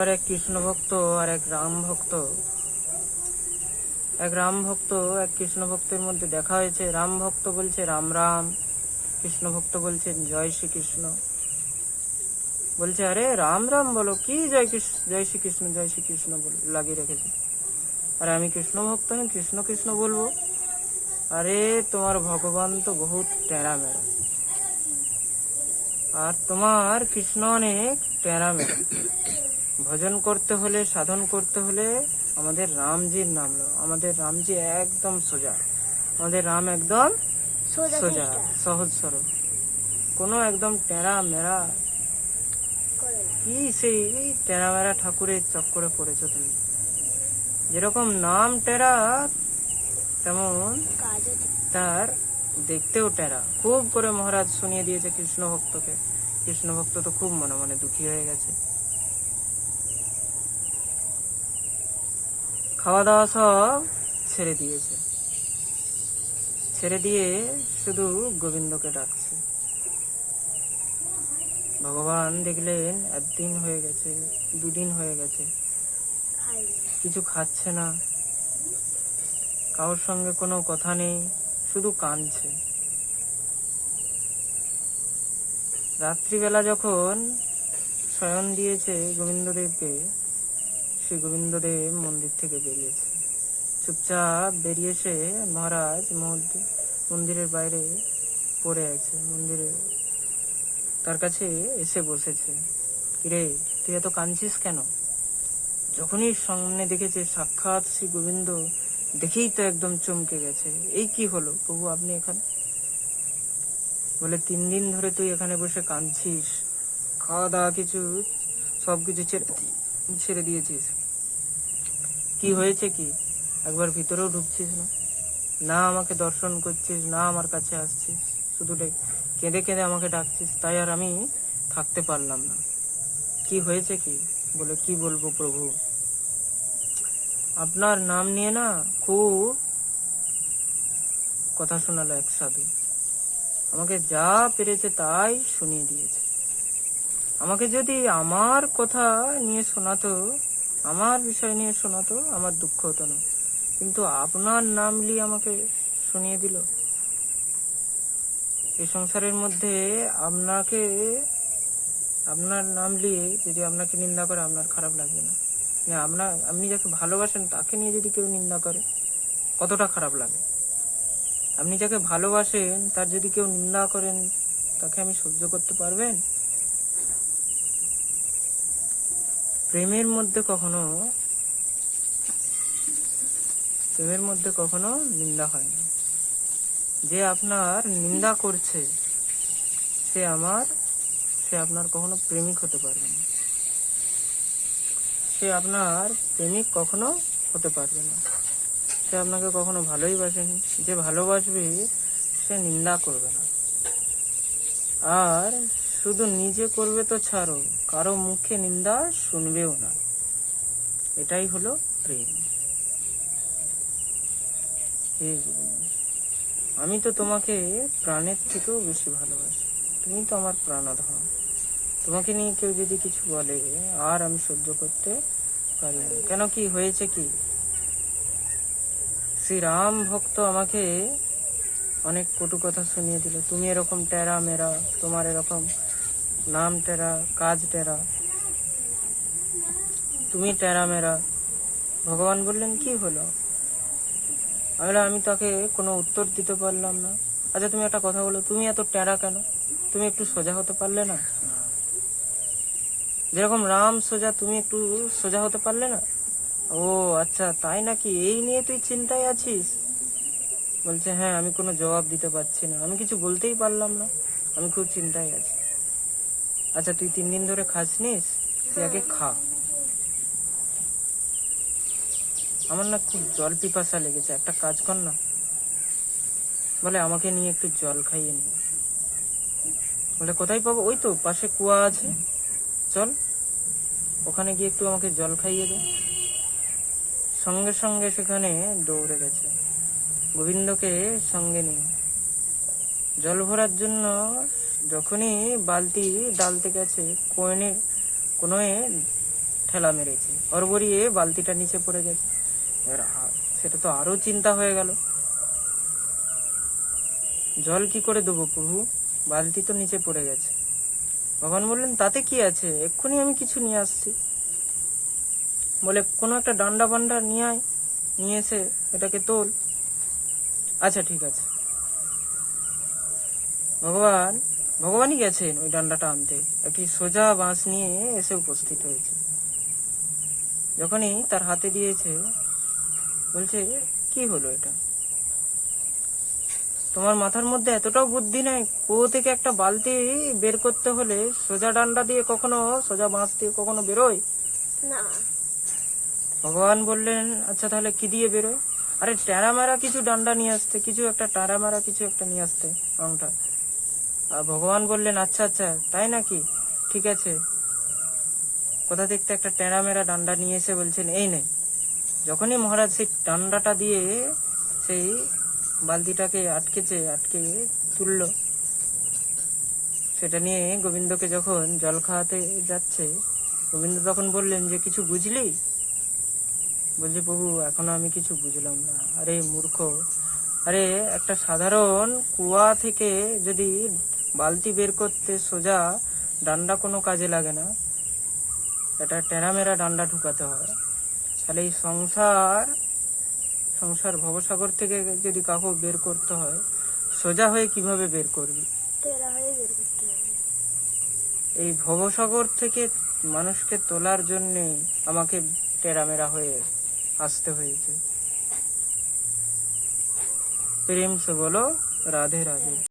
আর এক কৃষ্ণ ভক্ত আর এক রাম ভক্ত, এক কৃষ্ণ ভক্তের মধ্যে দেখা হয়েছে। রাম ভক্ত বলছে রাম রাম, কৃষ্ণ ভক্ত বলছেন জয় শ্রীকৃষ্ণ। বলছে আরে রাম রাম বলো, কি জয় শ্রীকৃষ্ণ লাগিয়ে রেখেছে। আরে আমি কৃষ্ণ ভক্ত, আমি কৃষ্ণ কৃষ্ণ বলবো? আরে তোমার ভগবান তো বহুত টেরা মেরা, আর তোমার কৃষ্ণ অনেক টেরা মেরা। ভজন করতে হলে, সাধন করতে হলে আমাদের রামজির নাম লো। আমাদের রামজি একদম সোজা, আমাদের রাম একদম সোজা, সহজ সরল, কোনো একদম টেরা মেরা কি সেই টেরা মেরা ঠাকুরের চক্করে পড়েছো তুমি। যেরকম নাম টেরা, তেমন তার দেখতেও টেরা। খুব করে মহারাজ শুনিয়ে দিয়েছে কৃষ্ণ ভক্তকে। কৃষ্ণ ভক্ত তো খুব মনে মনে দুঃখী হয়ে গেছে। খাওয়া দাওয়া সব ছেড়ে দিয়েছে, ছেড়ে দিয়ে শুধু গোবিন্দকে ডাকছে। ভগবান দেখলেন একদিন হয়ে গেছে, দুদিন হয়ে গেছে, কিছু খাচ্ছে না, কারোর সঙ্গে কোনো কথা নেই, শুধু কাঁদছে। রাত্রিবেলা যখন শয়ন দিয়েছে গোবিন্দদেবকে, শ্রী গোবিন্দদেব মন্দির থেকে বেরিয়েছে। চুপচাপ বেরিয়েছে মহারাজ মন্দিরের বাইরে পড়ে আছে। মন্দিরে তার কাছে এসে বসেছে। কিরে, তুই এত কাঁদছিস কেন? যখনই সামনে দেখেছে সাক্ষাৎ শ্রী গোবিন্দ, দেখেই তো একদম চমকে গেছে। এই কি হলো প্রভু, আপনি এখানে? বলে 3 দিন ধরে তুই এখানে বসে কাঁদছিস, খাওয়া দাওয়া সবকিছু ছেড়ে দিয়েছিস। কি হয়েছে কি? একবার ভিতরেও ঢুকছিস না, না আমাকে দর্শন করছিস, না আমার কাছে আসছিস, শুধু কেঁদে কেঁদে আমাকে ডাকছিস। তাই আর আমি থাকতে পারলাম না। কি হয়েছে কি? বলে কি বলবো প্রভু, আপনার নাম নিয়ে না খুব কথা শোনালো এক সাধু। আমাকে যা পেরেছে তাই শুনিয়ে দিয়েছে। আমাকে যদি আমার কথা নিয়ে শোনাতো, আমার বিষয় নিয়ে শোনাতো, আমার দুঃখ হতো না। কিন্তু আপনার নাম নিয়ে আমাকে শুনিয়ে দিল। এই সংসারের মধ্যে আপনার নাম নিয়ে যদি আপনাকে নিন্দা করে, আপনার খারাপ লাগবে না? আপনি যাকে ভালোবাসেন তাকে নিয়ে যদি কেউ নিন্দা করে, কতটা খারাপ লাগে? আপনি যাকে ভালোবাসেন তার যদি কেউ নিন্দা করেন, তাকে আমি সহ্য করতে পারবেন? প্রেমের মধ্যে কখনো নিন্দা হয় না। যে আপনার নিন্দা করছে সে আপনার কখনো প্রেমিক হতে পারবে না। সে আপনার প্রেমিক কখনো হতে পারবে না। সে আপনাকে কখনো ভালোই বাসেনি। যে ভালোবাসবে সে নিন্দা করবে না। আর শুধু নিজে করবে তো ছাড়ো, কারো মুখে নিন্দা শুনবেও না। এটাই হলো প্রেম। আমি তো তোমাকে প্রাণের থেকেও বেশি ভালোবাসি, তুমি তো আমার প্রাণধন। তোমাকে নিয়ে কেউ যদি কিছু বলে, আর আমি সহ্য করতে পারি না। কেন, কি হয়েছে কি? শ্রী রাম ভক্ত আমাকে অনেক কটু কথা শুনিয়ে দিল। তুমি এরকম টেরা মেরা, তোমার এরকম নাম টেরা, কাজ টেরা, তুমি টেরা মেরা। ভগবান বললেন কি হলো? আমি তাকে কোনো উত্তর দিতে পারলাম না। আচ্ছা তুমি একটা কথা বলো, তুমি এত টেরা কেন? তুমি একটু সোজা হতে পারলে না? যেরকম রাম সোজা, তুমি একটু সোজা হতে পারলে না? ও আচ্ছা, তাই নাকি? এই নিয়ে তুই চিন্তায় আছিস? বলছে হ্যাঁ, আমি কোনো জবাব দিতে পারছি না, আমি কিছু বলতেই পারলাম না, আমি খুব চিন্তায় আছি। আচ্ছা তুই 3 দিন ধরে খাসনিস, তুই আগে খা। আমার না খুব জল পিপাসা লেগেছে, একটা কাজ কর না। বলে আমাকে নিয়ে একটু জল খাইয়ে নি। বলে কোথায় পাবো? ওই তো পাশে কুয়া আছে, চল ওখানে গিয়ে একটু আমাকে জল খাইয়ে দে। সঙ্গে সঙ্গে সেখানে দৌড়ে গেছে, গোবিন্দকে সঙ্গে নিয়ে জল ভরার জন্য। যখনই বালতি ডালতে গেছে, কোণে ঠেলা মেরেছে, হড়বড়িয়ে বালতিটা নিচে পড়ে গেছে। এবার সেটা তো আরো চিন্তা হয়ে গেল, জল কি করে দেবো প্রভু, বালতি তো নিচে পড়ে গেছে। ভগবান বললেন তাতে কি আছে, এক্ষুনি আমি কিছু নিয়ে আসছি। বলে কোনো একটা ডান্ডা বান্ডা নিয়ে আয়, নিয়ে এসে এটাকে তোল। আচ্ছা ঠিক আছে। ভগবানই গেছেন ওই ডান্ডাটা আনতে, একটি সোজা বাঁশ নিয়ে এসে উপস্থিত হয়েছে। যখনই তার হাতে দিয়েছে, বলছে কি হলো এটা, তোমার মাথার মধ্যে এতটাও বুদ্ধি নাই, কুয়ো থেকে একটা বালতি বের করতে হলে সোজা ডান্ডা দিয়ে কখনো, সোজা বাঁশ দিয়ে কখনো বেরোয় না। ভগবান বললেন আচ্ছা তাহলে কি দিয়ে বেরোয়? আরে টেরা মারা কিছু ডান্ডা নিয়ে আসতে, কিছু একটা টারা মারা কিছু একটা নিয়ে আসতে আংটা। আর ভগবান বললেন আচ্ছা আচ্ছা তাই নাকি, ঠিক আছে। কোথা থেকে একটা টেরা মেরা ডান্ডা নিয়ে এসে বলছেন এই নে। যখনই মহারাজ সেই ডান্ডাটা দিয়ে সেই বালতিটাকে আটকে তুললো, সেটা নিয়ে গোবিন্দকে যখন জল খাওয়াতে যাচ্ছে, গোবিন্দ তখন বললেন যে কিছু বুঝলি? বলছে প্রভু এখনো আমি কিছু বুঝলাম না। আরে মূর্খ, আরে একটা সাধারণ কুয়া থেকে যদি বালতি বের করতে সোজা ডান্ডা কোনো কাজে লাগে না, এটা টেরামেরা ডান্ডা ঢুকাতে হয়। তাহলে এই সংসার ভবসাগর থেকে যদি কাউকে বের করতে হয়, সোজা হয়ে কিভাবে বের করবি? তেরা হয়ে বের করতে হবে। এই ভবসাগর থেকে মানুষকে তোলার জন্যে আমাকে টেরামেরা হয়ে আসতে হয়েছে। প্রেম সে বলো রাধে রাধে।